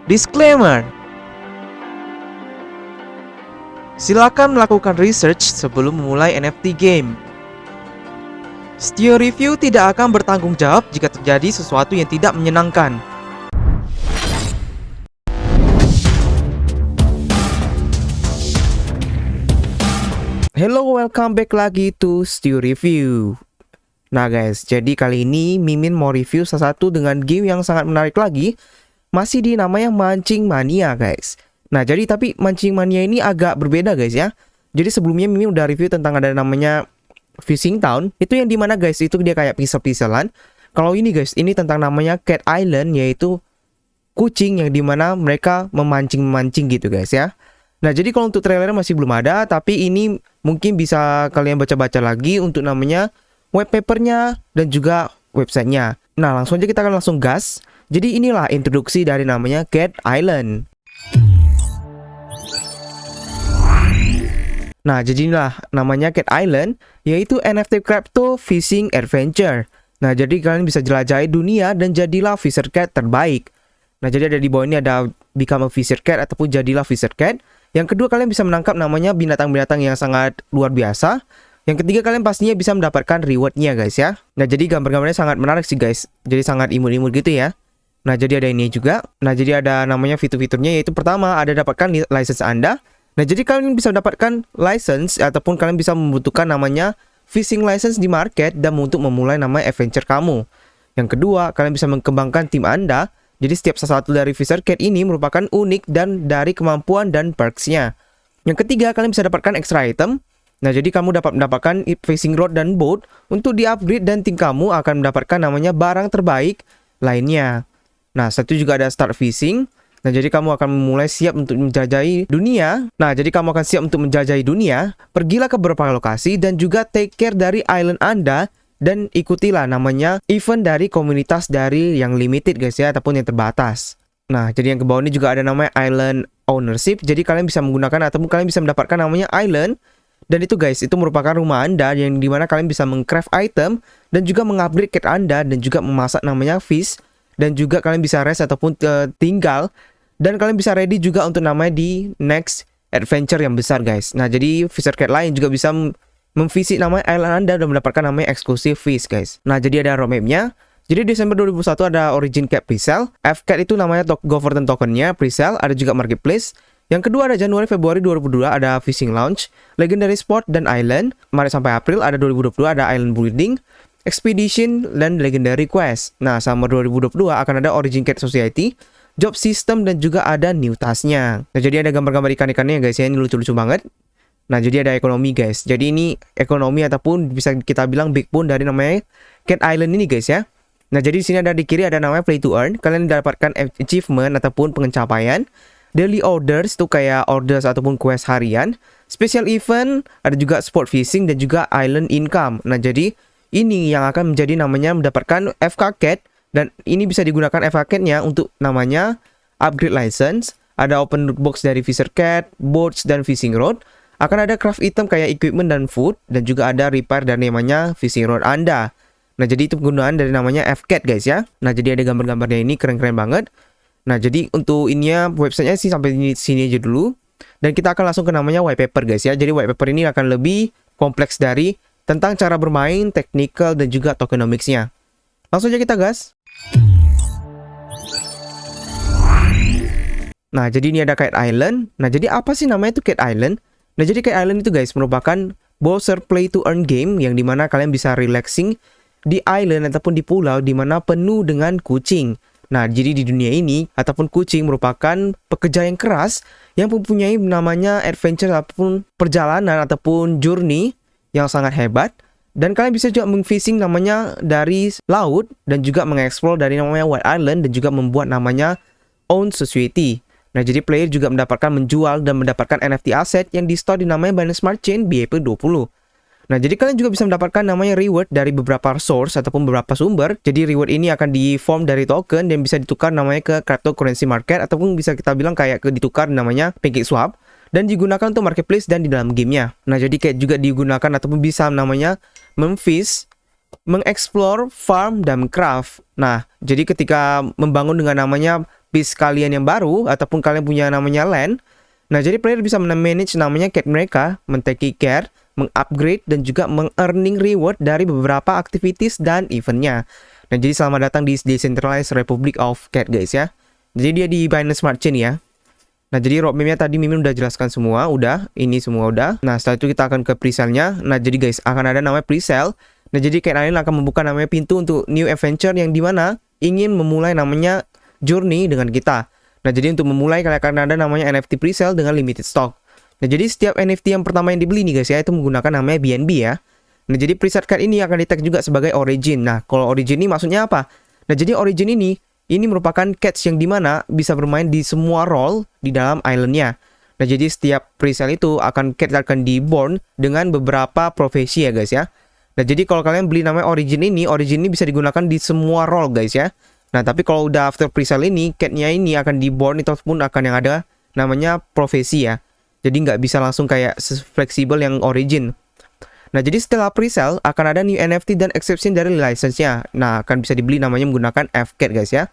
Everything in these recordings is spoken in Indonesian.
Disclaimer: silakan melakukan research sebelum memulai NFT game. Studio Review tidak akan bertanggung jawab jika terjadi sesuatu yang tidak menyenangkan. Hello, welcome back lagi to Studio Review. Nah guys, jadi kali ini Mimin mau review salah satu dengan game yang sangat menarik lagi. Masih di namanya Mancing Mania guys. Nah jadi tapi Mancing Mania ini agak berbeda guys ya. Jadi sebelumnya Mimin udah review tentang ada namanya Fishing Town. Itu yang dimana guys, itu dia kayak pixel-pixelan. Kalau ini guys, ini tentang namanya Cat Island, yaitu kucing yang dimana mereka memancing-memancing gitu guys ya. Nah jadi kalau untuk trailernya masih belum ada, tapi ini mungkin bisa kalian baca-baca lagi untuk namanya white papernya dan juga websitenya. Nah langsung aja kita akan langsung gas. Jadi inilah introduksi dari namanya Cat Island. Nah jadi inilah namanya Cat Island, yaitu NFT Crypto Fishing Adventure. Nah jadi kalian bisa jelajahi dunia dan jadilah Fisher Cat terbaik. Nah jadi ada di bawah ini ada Become a Fisher Cat ataupun jadilah Fisher Cat. Yang kedua, kalian bisa menangkap namanya binatang-binatang yang sangat luar biasa. Yang ketiga, kalian pastinya bisa mendapatkan rewardnya guys ya. Nah jadi gambar-gambarnya sangat menarik sih guys. Jadi sangat imut-imut gitu ya. Nah jadi ada ini juga. Nah jadi ada namanya fitur-fiturnya, yaitu pertama ada dapatkan license Anda. Nah jadi kalian bisa mendapatkan license ataupun kalian bisa membutuhkan namanya fishing license di market dan untuk memulai namanya adventure kamu. Yang kedua, kalian bisa mengembangkan tim Anda. Jadi setiap salah satu dari Fisher Cat ini merupakan unik dan dari kemampuan dan perks-nya. Yang ketiga, kalian bisa dapatkan extra item. Nah, jadi kamu dapat mendapatkan fishing rod dan boat untuk di-upgrade dan tim kamu akan mendapatkan namanya barang terbaik lainnya. Nah, satu juga ada start fishing. Nah, jadi kamu akan mulai siap untuk menjelajahi dunia. Nah, jadi kamu akan siap untuk menjelajahi dunia. Pergilah ke beberapa lokasi dan juga take care dari island Anda. Dan ikutilah namanya event dari komunitas dari yang limited guys ya, ataupun yang terbatas. Nah jadi yang ke bawah ini juga ada namanya Island Ownership. Jadi kalian bisa menggunakan ataupun kalian bisa mendapatkan namanya Island. Dan itu guys, itu merupakan rumah Anda yang dimana kalian bisa mengcraft item dan juga mengupgrade cat Anda dan juga memasak namanya fish. Dan juga kalian bisa rest ataupun tinggal. Dan kalian bisa ready juga untuk namanya di next adventure yang besar guys. Nah jadi Fisher Cat lain juga bisa memvisit namanya island Anda dan mendapatkan namanya exclusive fish guys. Nah jadi ada roadmapnya. Jadi Desember 2021 ada Origin Cat presale. F-Cat itu namanya government tokennya presale. Ada juga marketplace. Yang kedua ada Januari Februari 2022 ada Fishing Launch, Legendary Sport dan Island. Maret sampai April ada 2022 ada Island Building, Expedition dan Legendary Quest. Nah summer 2022 akan ada Origin Cat Society, Job System dan juga ada new tasknya. Nah jadi ada gambar-gambar ikan-ikannya guys ya, ini lucu-lucu banget. Nah jadi ada ekonomi guys. Jadi ini ekonomi ataupun bisa kita bilang backbone dari namanya Cat Island ini guys ya. Nah jadi di sini ada di kiri ada namanya Play to Earn. Kalian dapatkan achievement ataupun pencapaian. Daily orders itu kayak orders ataupun quest harian. Special event, ada juga sport fishing dan juga island income. Nah jadi ini yang akan menjadi namanya mendapatkan FK Cat. Dan ini bisa digunakan FK Cat-nya untuk namanya upgrade license. Ada open loot box dari Fisher Cat, boats dan fishing rod. Akan ada craft item kayak equipment dan food. Dan juga ada repair dari namanya fishing rod Anda. Nah jadi itu penggunaan dari namanya F-Cat guys ya. Nah jadi ada gambar-gambarnya ini keren-keren banget. Nah jadi untuk ininya websitenya sih sampai sini aja dulu. Dan kita akan langsung ke namanya white paper guys ya. Jadi white paper ini akan lebih kompleks dari tentang cara bermain, technical dan juga tokenomics-nya. Langsung aja kita gas. Nah jadi ini ada Cat Island. Nah jadi apa sih namanya itu Cat Island? Nah jadi Cat Island itu guys merupakan browser play to earn game yang dimana kalian bisa relaxing di island ataupun di pulau dimana penuh dengan kucing. Nah jadi di dunia ini ataupun kucing merupakan pekerja yang keras yang mempunyai namanya adventure ataupun perjalanan ataupun journey yang sangat hebat. Dan kalian bisa juga mengfishing namanya dari laut dan juga mengeksplor dari namanya White Island dan juga membuat namanya Own Society. Nah, jadi player juga mendapatkan menjual dan mendapatkan NFT aset yang di-store di namanya Binance Smart Chain BEP20. Nah, jadi kalian juga bisa mendapatkan namanya reward dari beberapa source ataupun beberapa sumber. Jadi reward ini akan di-form dari token dan bisa ditukar namanya ke cryptocurrency market ataupun bisa kita bilang kayak ke ditukar namanya PancakeSwap dan digunakan untuk marketplace dan di dalam gamenya. Nah, jadi kayak juga digunakan ataupun bisa namanya memfish, mengeksplor, farm, dan craft. Nah, jadi ketika membangun dengan namanya piece kalian yang baru ataupun kalian punya namanya land. Nah, jadi player bisa manage namanya cat mereka, men-take care, mengupgrade dan juga meng-earning reward dari beberapa activities dan eventnya. Nah, jadi selamat datang di Decentralized Republic of Cat guys ya. Jadi dia di Binance Smart Chain ya. Nah, jadi roadmap-nya tadi Mimin udah jelaskan semua, ini semua udah. Nah, setelah itu kita akan ke pre-sale-nya. Nah, jadi guys, akan ada namanya pre-sale. Nah, jadi Cat Island akan membuka namanya pintu untuk new adventure yang dimana ingin memulai namanya journey dengan kita. Nah, jadi untuk memulai kalian akan ada namanya NFT pre-sale dengan limited stock. Nah, jadi setiap NFT yang pertama yang dibeli nih guys ya, itu menggunakan namanya BNB ya. Nah, jadi preset card ini akan di-tag juga sebagai origin. Nah, kalau origin ini maksudnya apa? Nah, jadi origin ini merupakan cats yang dimana bisa bermain di semua role di dalam islandnya. Nah, jadi setiap presale itu cat akan diborn dengan beberapa profesi ya guys ya. Nah, jadi kalau kalian beli namanya origin ini bisa digunakan di semua role guys ya. Nah, tapi kalau udah after presale ini, catnya ini akan diborn ataupun akan yang ada namanya profesi ya. Jadi nggak bisa langsung kayak fleksibel yang origin. Nah, jadi setelah presale akan ada new NFT dan exception dari license-nya. Nah, akan bisa dibeli namanya menggunakan FCAT guys ya.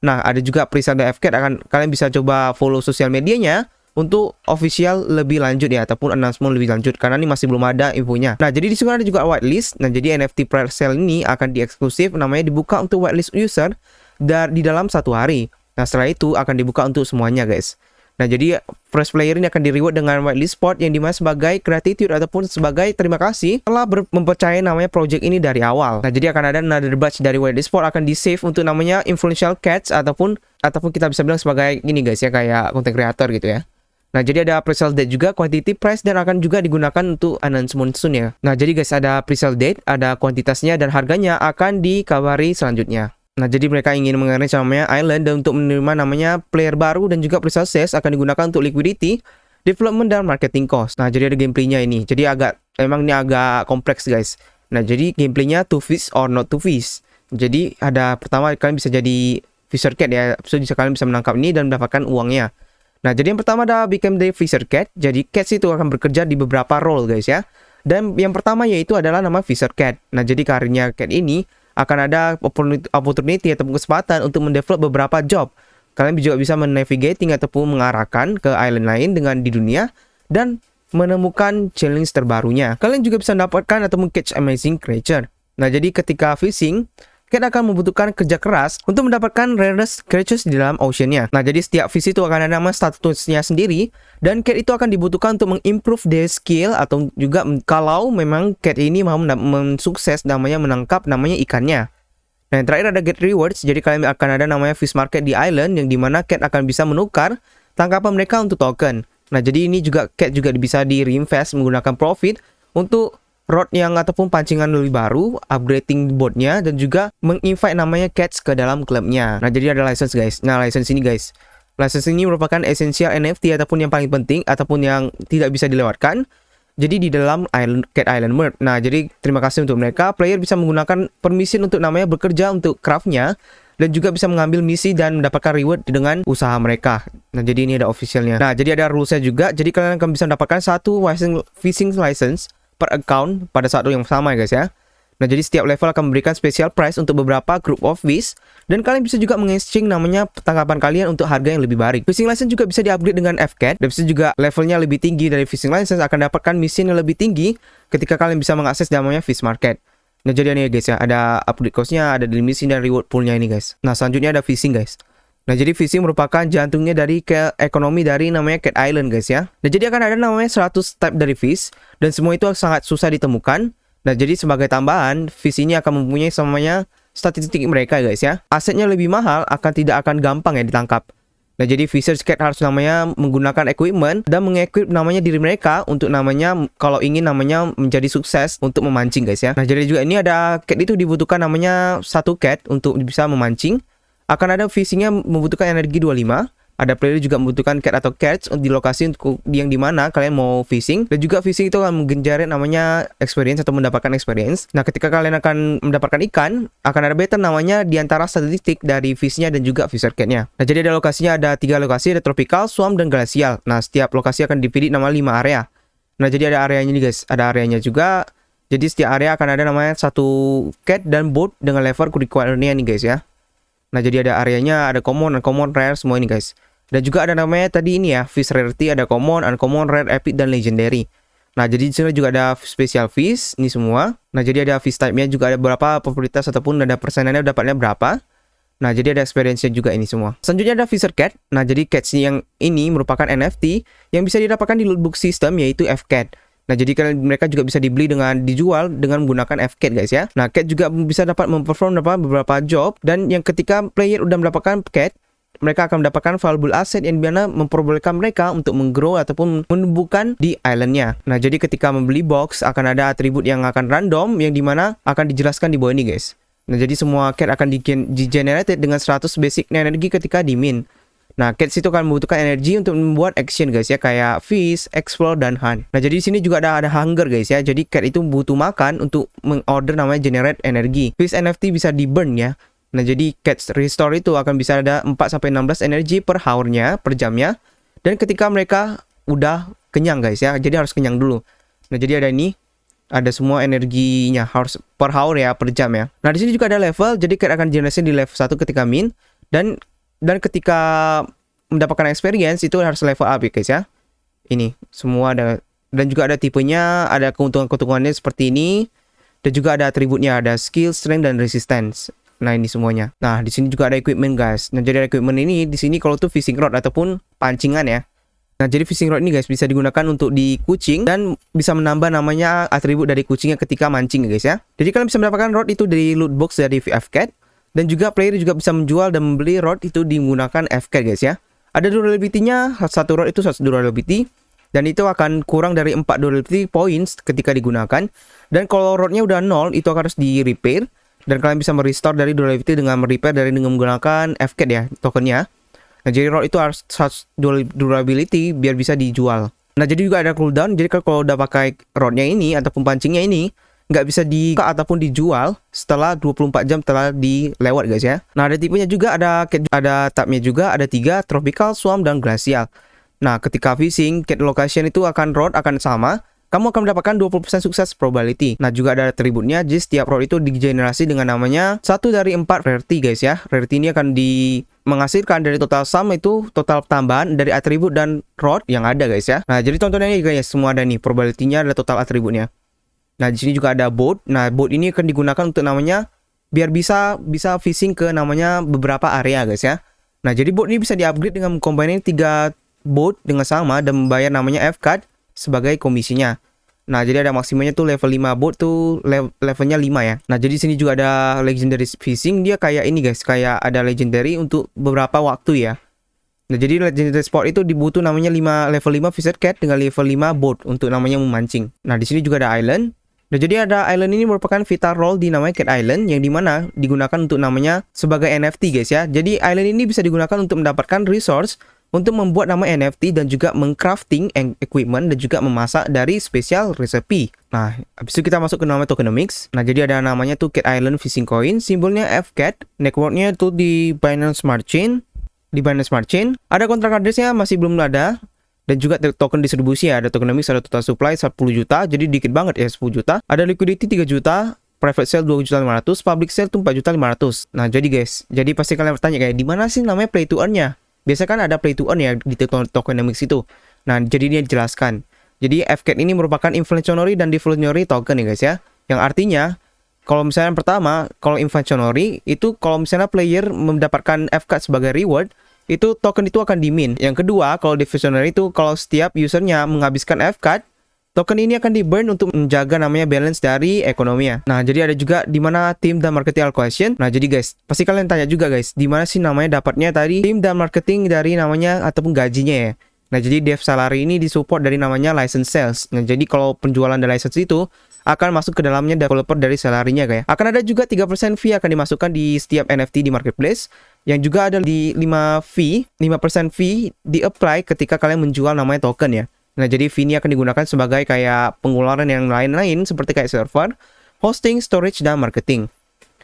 Nah, ada juga presale dari FCAT, kalian bisa coba follow sosial medianya untuk official lebih lanjut ya, ataupun announcement lebih lanjut, karena ini masih belum ada infonya. Nah, jadi di sini ada juga whitelist. Nah, jadi NFT presale ini akan dieksklusif, namanya dibuka untuk whitelist user di dalam 1 hari. Nah, setelah itu akan dibuka untuk semuanya guys. Nah, jadi first player ini akan di-reward dengan whitelist spot yang dimana sebagai gratitude ataupun sebagai terima kasih telah mempercayai namanya project ini dari awal. Nah, jadi akan ada another batch dari whitelist spot akan di-save untuk namanya influential cats ataupun kita bisa bilang sebagai ini guys ya, kayak content creator gitu ya. Nah, jadi ada pre-sale date juga, quantity price, dan akan juga digunakan untuk announcement soon ya. Nah, jadi guys, ada pre-sale date, ada kuantitasnya, dan harganya akan dikabari selanjutnya. Nah, jadi mereka ingin mengarrange namanya island dan untuk menerima namanya player baru dan juga pre-sale sales akan digunakan untuk liquidity, development, dan marketing cost. Nah, jadi ada gameplaynya ini. Jadi emang ini agak kompleks guys. Nah, jadi gameplaynya to fish or not to fish. Jadi ada pertama kalian bisa jadi fisher cat ya. So, kalian bisa menangkap ini dan mendapatkan uangnya. Nah, jadi yang pertama ada become the fisher cat. Jadi cats itu akan bekerja di beberapa role guys ya. Dan yang pertama yaitu adalah nama fisher cat. Nah, jadi karirnya cat ini akan ada opportunity ataupun kesempatan untuk mendevelop beberapa job. Kalian juga bisa menavigating ataupun mengarahkan ke island lain dengan di dunia dan menemukan challenge terbarunya. Kalian juga bisa mendapatkan ataupun catch amazing creature. Nah, jadi ketika fishing, cat akan membutuhkan kerja keras untuk mendapatkan rarest creatures di dalam oceannya. Nah, jadi setiap fish itu akan ada nama statusnya sendiri, dan cat itu akan dibutuhkan untuk mengimprove their skill, atau juga kalau memang cat ini mau sukses namanya menangkap namanya ikannya. Nah, yang terakhir ada get rewards. Jadi kalian akan ada namanya fish market di island, yang dimana cat akan bisa menukar tangkapan mereka untuk token. Nah, jadi ini juga cat juga bisa di reinvest menggunakan profit untuk rod yang ataupun pancingan lebih baru, upgrading boatnya, dan juga menginvite namanya cats ke dalam klubnya. Nah, jadi ada license guys. Nah, license ini guys, license ini merupakan esensial NFT ataupun yang paling penting ataupun yang tidak bisa dilewatkan. Jadi di dalam Cat Island Merge. Nah, jadi terima kasih untuk mereka. Player bisa menggunakan permission untuk namanya bekerja untuk craftnya, dan juga bisa mengambil misi dan mendapatkan reward dengan usaha mereka. Nah, jadi ini ada officialnya. Nah, jadi ada rulesnya juga. Jadi kalian akan bisa mendapatkan satu fishing license per account pada saat yang sama ya guys ya. Nah, jadi setiap level akan memberikan special price untuk beberapa group of fish, dan kalian bisa juga meng-exchange namanya tangkapan kalian untuk harga yang lebih baik. Fishing license juga bisa di-upgrade dengan FCAT, dan bisa juga levelnya lebih tinggi dari fishing license akan dapatkan misi yang lebih tinggi ketika kalian bisa mengakses namanya fish market. Nah, jadi ini ya guys ya, ada upgrade cost-nya, ada daily misi dan reward pool-nya ini guys. Nah, selanjutnya ada fishing guys. Nah, jadi fishing merupakan jantungnya dari ekonomi dari namanya Cat Island guys ya. Nah, jadi akan ada namanya 100 type dari fish, dan semua itu sangat susah ditemukan. Nah, jadi sebagai tambahan, fish ini akan mempunyai namanya statistik mereka guys ya. Asetnya lebih mahal, tidak akan gampang ya ditangkap. Nah, jadi Fisher's Cat harus namanya menggunakan equipment dan mengequip namanya diri mereka untuk namanya kalau ingin namanya menjadi sukses untuk memancing guys ya. Nah, jadi juga ini ada cat itu dibutuhkan namanya satu cat untuk bisa memancing. Akan ada fishingnya membutuhkan energi 25. Ada player juga membutuhkan cat atau cats di lokasi untuk yang dimana kalian mau fishing. Dan juga fishing itu akan menggenerate namanya experience atau mendapatkan experience. Nah, ketika kalian akan mendapatkan ikan, akan ada better namanya di antara statistik dari fishnya dan juga fisher catnya. Nah, jadi ada lokasinya, ada 3 lokasi, ada tropical, swamp, dan glacial. Nah, setiap lokasi akan dipilih nama 5 area. Nah, jadi ada areanya nih guys, ada areanya juga. Jadi setiap area akan ada namanya satu cat dan boat dengan level requirement-nya nih guys ya. Nah, jadi ada areanya, ada common, uncommon, rare, semua ini guys. Dan juga ada namanya tadi ini ya, fish rarity, ada common, uncommon, rare, epic, dan legendary. Nah, jadi di sini juga ada special fish, ini semua. Nah, jadi ada fish type-nya juga ada berapa probabilitas ataupun ada persenannya dapatnya berapa. Nah, jadi ada experience-nya juga ini semua. Selanjutnya ada Fisher Cat. Nah, jadi cats yang ini merupakan NFT yang bisa didapatkan di lootbook system yaitu FCAT. Nah, jadi mereka juga bisa dibeli dengan dijual dengan menggunakan FCAT guys ya. Nah, cat juga bisa dapat memperform beberapa job, dan yang ketika player udah mendapatkan cat, mereka akan mendapatkan valuable asset yang dimana memperbolehkan mereka untuk menggrow ataupun menumbuhkan di islandnya. Nah, jadi ketika membeli box akan ada atribut yang akan random yang dimana akan dijelaskan di bawah ini guys. Nah, jadi semua cat akan di-generated dengan 100 basic energi ketika di min. Nah, cats itu akan membutuhkan energi untuk membuat action guys ya, kayak fish, explore, dan hunt. Nah, jadi di sini juga ada hunger guys ya. Jadi cat itu butuh makan untuk mengorder namanya generate energi. Fish NFT bisa di burn ya. Nah, jadi cats restore itu akan bisa ada 4-16 energi per hour-nya, per jamnya. Dan ketika mereka udah kenyang guys ya. Jadi harus kenyang dulu. Nah, jadi ada ini. Ada semua energinya harus per hour ya, per jam ya. Nah, di sini juga ada level. Jadi cat akan generasi di level 1 ketika min. Dan ketika mendapatkan experience itu harus level up ya guys ya. Ini semua ada, dan juga ada tipenya, ada keuntungan-keuntungannya seperti ini. Dan juga ada atributnya, ada skill, strength, dan resistance. Nah, ini semuanya. Nah, di sini juga ada equipment guys. Nah, jadi equipment ini di sini kalau tuh fishing rod ataupun pancingan ya. Nah, jadi fishing rod ini guys bisa digunakan untuk di kucing dan bisa menambah namanya atribut dari kucingnya ketika mancing guys ya. Jadi kalian bisa mendapatkan rod itu dari loot box dari FCAT. Dan juga player juga bisa menjual dan membeli rod itu menggunakan FCAT guys ya. Ada durability-nya, satu rod itu 1 durability. Dan itu akan kurang dari 4 durability points ketika digunakan. Dan kalau rodnya udah 0, itu akan harus di repair. Dan kalian bisa merestore dari durability dengan repair dengan menggunakan FCAT ya, tokennya. Nah, jadi rod itu harus durability biar bisa dijual. Nah, jadi juga ada cooldown. Jadi kalau udah pakai rodnya ini ataupun pancingnya ini, nggak bisa ataupun dijual setelah 24 jam telah dilewat guys ya. Nah, ada tipenya juga, ada tabnya juga, ada 3, tropical, swamp, dan glacial. Nah, ketika fishing, cat location itu akan sama. Kamu akan mendapatkan 20% sukses probability. Nah, juga ada atributnya. Jadi setiap rod itu digenerasi dengan namanya 1 dari 4 rarity guys ya. Rarity ini akan menghasilkan dari total sum itu total tambahan dari atribut dan rod yang ada guys ya. Nah, jadi tontonannya guys semua ada nih. Probability-nya ada total atributnya. Nah, di sini juga ada boat. Nah, boat ini akan digunakan untuk namanya biar bisa fishing ke namanya beberapa area guys ya. Nah, jadi boat ini bisa di-upgrade dengan combine 3 boat dengan sama dan membayar namanya FCAT sebagai komisinya. Nah, jadi ada maksimumnya tuh level 5 boat tuh levelnya 5 ya. Nah, jadi sini juga ada legendary fishing. Dia kayak ini guys, kayak ada legendary untuk beberapa waktu ya. Nah, jadi legendary sport itu dibutuh namanya level 5 Fisher Cat dengan level 5 boat untuk namanya memancing. Nah, di sini juga ada island. Nah, jadi ada island ini merupakan vital role di namanya Cat Island yang dimana digunakan untuk namanya sebagai NFT guys ya. Jadi island ini bisa digunakan untuk mendapatkan resource untuk membuat nama NFT dan juga mengcrafting equipment dan juga memasak dari special recipe. Nah, habis itu kita masuk ke nama tokenomics. Nah, jadi ada namanya tuh Cat Island Fishing Coin, simbolnya FCAT, networknya tuh di Binance Smart Chain. Ada kontrak addressnya masih belum ada. Dan juga token distribusi ya, ada tokenomics, ada total supply 10 juta, jadi dikit banget ya 10 juta. Ada liquidity 3 juta, private sale 2.500.000, public sale tuh 4.500.000. Nah, jadi guys, jadi pasti kalian bertanya kayak di mana sih namanya play to earn-nya? Biasa kan ada play to earn ya di tokenomics itu. Nah, jadi dia dijelaskan. Jadi FCAT ini merupakan inflationary dan deflationary token ya guys ya. Yang artinya kalau misalnya pertama, kalau inflationary itu kalau misalnya player mendapatkan FCAT sebagai reward, itu token itu akan di-mint. Yang kedua, kalau deflationary itu kalau setiap usernya menghabiskan FCAT, token ini akan di-burn untuk menjaga namanya balance dari ekonominya. Nah, jadi ada juga di mana tim dan marketing allocation. Nah, jadi guys, pasti kalian tanya juga guys, di mana sih namanya dapatnya tadi tim dan marketing dari namanya ataupun gajinya ya. Nah, jadi dev salary ini disupport dari namanya license sales. Nah, jadi kalau penjualan dari license itu akan masuk ke dalamnya developer dari salary-nya kayak. Akan ada juga 3% fee akan dimasukkan di setiap NFT di marketplace. Yang juga ada di 5% fee di-apply ketika kalian menjual namanya token ya. Nah, jadi fee ini akan digunakan sebagai kayak pengeluaran yang lain-lain seperti kayak server, hosting, storage, dan marketing.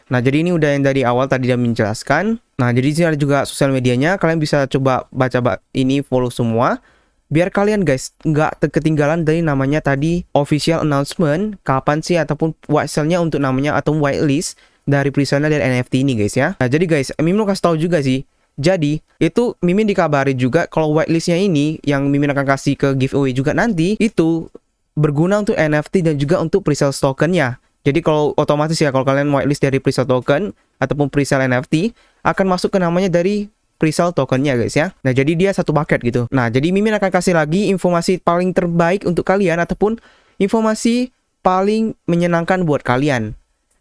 Nah, jadi ini udah yang dari awal tadi dia menjelaskan. Nah, jadi di sini ada juga sosial medianya. Kalian bisa coba baca ini, follow semua. Biar kalian guys nggak ketinggalan dari namanya tadi official announcement kapan sih ataupun white sale-nya untuk namanya atau whitelist dari presale dari NFT ini guys ya. Nah jadi guys, Mimin mau kasih tahu juga sih. Jadi itu Mimin dikabari juga kalau whitelistnya ini yang Mimin akan kasih ke giveaway juga nanti itu berguna untuk NFT dan juga untuk presale tokennya. Jadi kalau otomatis ya kalau kalian whitelist dari presale token ataupun presale NFT akan masuk ke namanya dari presale tokennya guys ya. Nah jadi dia satu paket gitu. Nah jadi Mimin akan kasih lagi informasi paling terbaik untuk kalian ataupun informasi paling menyenangkan buat kalian.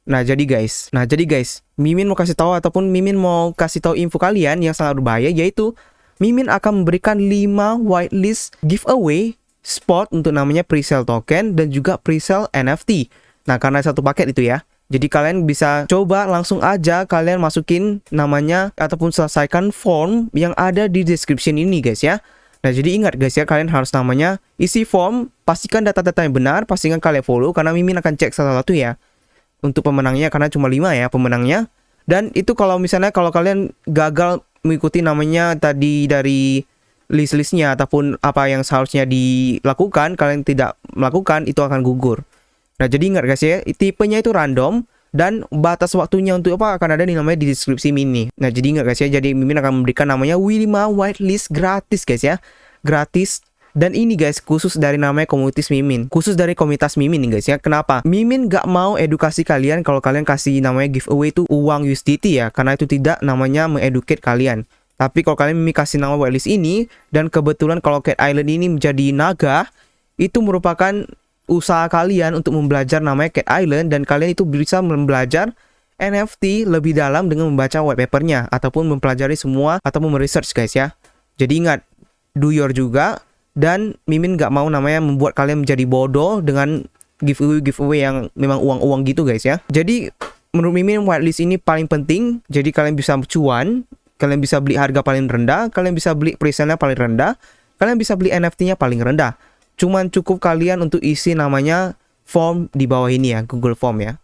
Nah jadi guys, Mimin mau kasih tahu ataupun Mimin mau kasih tahu info kalian yang sangat berbahaya, yaitu Mimin akan memberikan 5 whitelist giveaway spot untuk namanya presale token dan juga presale NFT. Nah karena satu paket itu ya, jadi kalian bisa coba langsung aja kalian masukin namanya ataupun selesaikan form yang ada di description ini guys ya. Nah jadi ingat guys ya, kalian harus namanya isi form, pastikan data-data yang benar, pastikan kalian follow karena Mimin akan cek satu-satu ya untuk pemenangnya, karena cuma 5 ya pemenangnya. Dan itu kalau misalnya kalau kalian gagal mengikuti namanya tadi dari list-listnya ataupun apa yang seharusnya dilakukan, kalian tidak melakukan, itu akan gugur. Nah jadi ingat guys ya, tipenya itu random dan batas waktunya untuk apa akan ada di namanya di deskripsi Mini. Nah jadi ingat guys ya, jadi Mimin akan memberikan namanya 5 whitelist gratis guys ya, gratis. Dan ini guys khusus dari namanya komunitas Mimin, khusus dari komunitas Mimin nih guys ya. Kenapa? Mimin gak mau edukasi kalian kalau kalian kasih namanya giveaway itu uang USDT ya, karena itu tidak namanya mengeducate kalian. Tapi kalau kalian Mimin kasih nama whitelist ini dan kebetulan kalau Cat Island ini menjadi naga, itu merupakan usaha kalian untuk membelajar namanya Cat Island dan kalian itu bisa belajar NFT lebih dalam dengan membaca white papernya ataupun mempelajari semua ataupun meresearch guys ya. Jadi ingat, do your juga. Dan Mimin gak mau namanya membuat kalian menjadi bodoh dengan giveaway yang memang uang-uang gitu guys ya. Jadi menurut Mimin whitelist ini paling penting. Jadi kalian bisa cuan, kalian bisa beli harga paling rendah, kalian bisa beli presale-nya paling rendah, kalian bisa beli NFT-nya paling rendah. Cuman cukup kalian untuk isi namanya form di bawah ini ya, Google Form ya.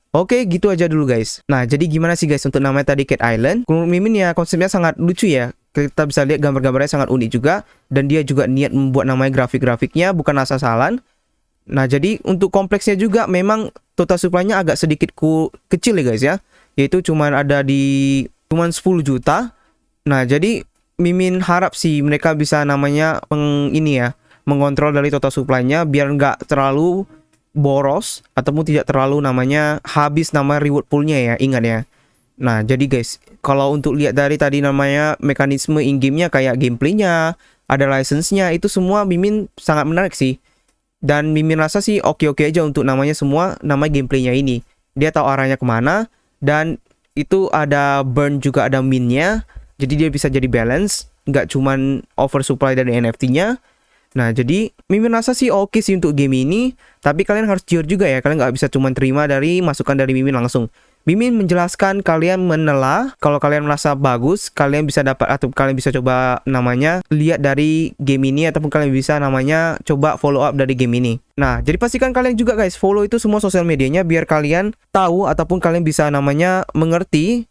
Oke, gitu aja dulu guys. Nah, jadi gimana sih guys untuk namanya tadi Cat Island? Menurut Mimin ya konsepnya sangat lucu ya. Kita bisa lihat gambar-gambarnya sangat unik juga. Dan dia juga niat membuat namanya grafik-grafiknya bukan asal-asalan. Nah, jadi untuk kompleksnya juga memang total supply-nya agak sedikit kecil ya guys ya. Yaitu cuman ada di 10 juta. Nah, jadi Mimin harap sih mereka bisa namanya mengontrol dari total supply-nya biar nggak terlalu boros ataupun tidak terlalu namanya habis nama reward poolnya ya, ingat ya. Nah jadi guys, kalau untuk lihat dari tadi namanya mekanisme in-game-nya kayak gameplaynya, ada license-nya, itu semua Mimin sangat menarik sih. Dan Mimin rasa sih oke-oke aja untuk namanya semua nama gameplaynya ini. Dia tahu arahnya kemana dan itu ada burn juga ada min-nya. Jadi dia bisa jadi balance, nggak cuman oversupply dari NFT-nya. Nah jadi Mimin rasa sih oke sih untuk game ini. Tapi kalian harus jujur juga ya, kalian nggak bisa cuma terima dari masukan dari Mimin langsung. Mimin menjelaskan, kalian menelah, kalau kalian merasa bagus, kalian bisa dapat atau kalian bisa coba namanya lihat dari game ini ataupun kalian bisa namanya coba follow up dari game ini. Nah jadi pastikan kalian juga guys follow itu semua sosial medianya biar kalian tahu ataupun kalian bisa namanya mengerti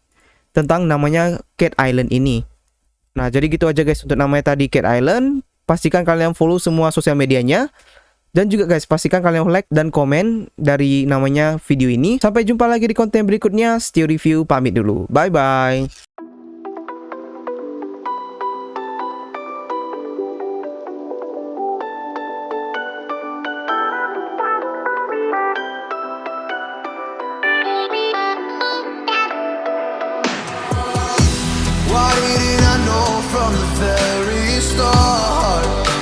tentang namanya Cat Island ini. Nah jadi gitu aja guys untuk namanya tadi Cat Island. Pastikan kalian follow semua sosial medianya. Dan juga guys, pastikan kalian like dan komen dari namanya video ini. Sampai jumpa lagi di konten berikutnya. Stay Review pamit dulu. Bye-bye.